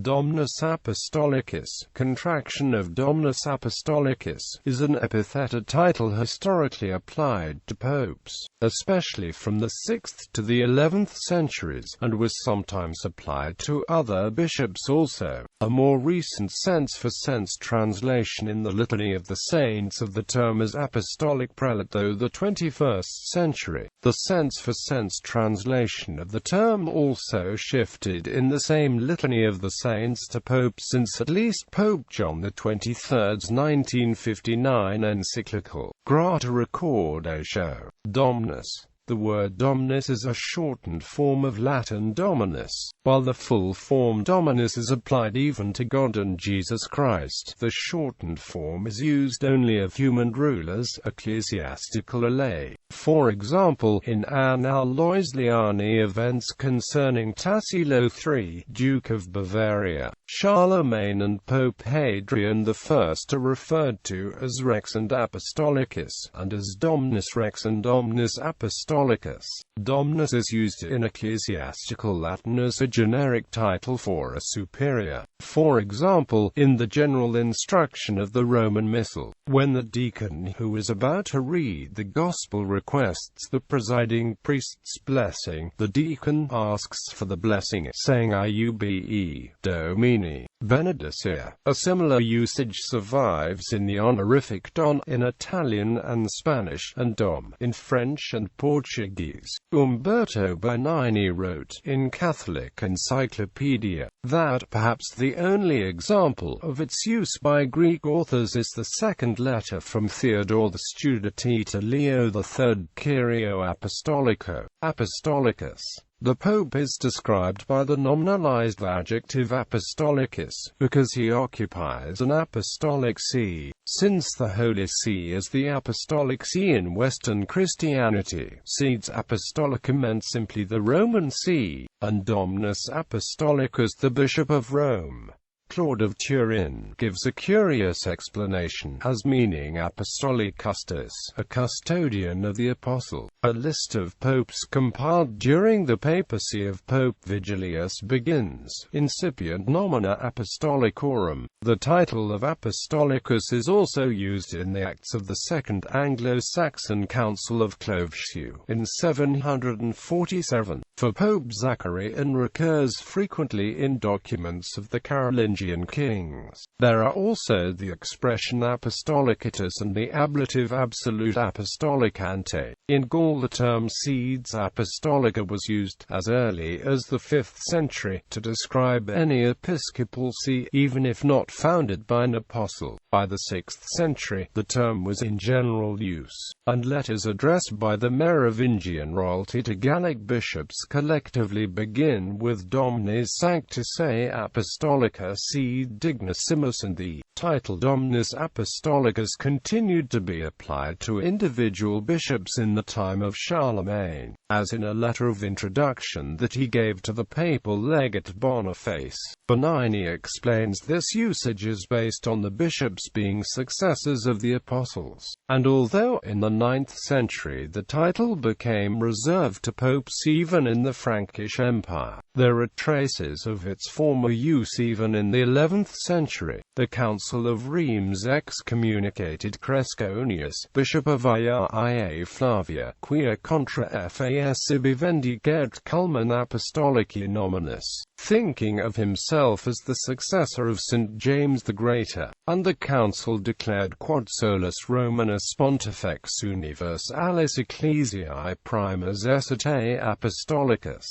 Domnus Apostolicus, contraction of Domnus Apostolicus, is an epithet, a title historically applied to popes, especially from the 6th to the 11th centuries, and was sometimes applied to other bishops also. A more recent sense-for-sense translation in the Litany of the Saints of the term is apostolic prelate, though the 21st century. The sense-for-sense translation of the term also shifted in the same Litany of the Saints to Pope, since at least Pope John XXIII's 1959 encyclical, Grata recordatio, dominus. The word dominus is a shortened form of Latin dominus, while the full form dominus is applied even to God and Jesus Christ. The shortened form is used only of human rulers, ecclesiastical lay. For example, in Annal Loisliani events concerning Tassilo III, Duke of Bavaria, Charlemagne and Pope Hadrian I are referred to as Rex and Apostolicus, and as Dominus Rex and Dominus Apostolicus. Dominus is used in ecclesiastical Latin as a generic title for a superior. For example, in the general instruction of the Roman Missal, when the deacon who is about to read the Gospel requests the presiding priest's blessing, the deacon asks for the blessing, saying Iube Domini benedicere. A similar usage survives in the honorific Don in Italian and Spanish, and Dom in French and Portuguese. Umberto Bernini wrote, in Catholic Encyclopedia, that perhaps the only example of its use by Greek authors is the second letter from Theodore the Studite to Leo III, Kyrio Apostolico, Apostolicus. The Pope is described by the nominalized adjective apostolicus, because he occupies an apostolic see. Since the Holy See is the apostolic see in Western Christianity, sedes apostolica meant simply the Roman See, and Dominus Apostolicus the Bishop of Rome. Claude of Turin gives a curious explanation, as meaning apostolic custos, a custodian of the apostle. A list of popes compiled during the papacy of Pope Vigilius begins, incipient nomina apostolicorum. The title of Apostolicus is also used in the Acts of the Second Anglo-Saxon Council of Cloveshew in 747, for Pope Zachary, and recurs frequently in documents of the Carolingian kings. There are also the expression apostolicatus and the ablative absolute apostolic ante. In Gaul the term sedes apostolica was used, as early as the 5th century, to describe any episcopal see, even if not founded by an apostle. By the 6th century, the term was in general use, and letters addressed by the Merovingian royalty to Gallic bishops collectively begin with Domine Sanctae Apostolica Sede Dignissimus, and the title Dominus Apostolicus continued to be applied to individual bishops in the time of Charlemagne, as in a letter of introduction that he gave to the papal legate Boniface. Bernini explains this usage is based on the bishops being successors of the apostles, and although in the 9th century the title became reserved to popes even in the Frankish Empire, there are traces of its former use even in the 11th century. The Council of Rheims excommunicated Cresconius, bishop of Ia Flavia, quia contra fas ibi vendicat culmen apostolici nominis, thinking of himself as the successor of St. James the Greater, and the council declared quod solus Romanus Pontifex universalis ecclesiae primus esse apostolicus.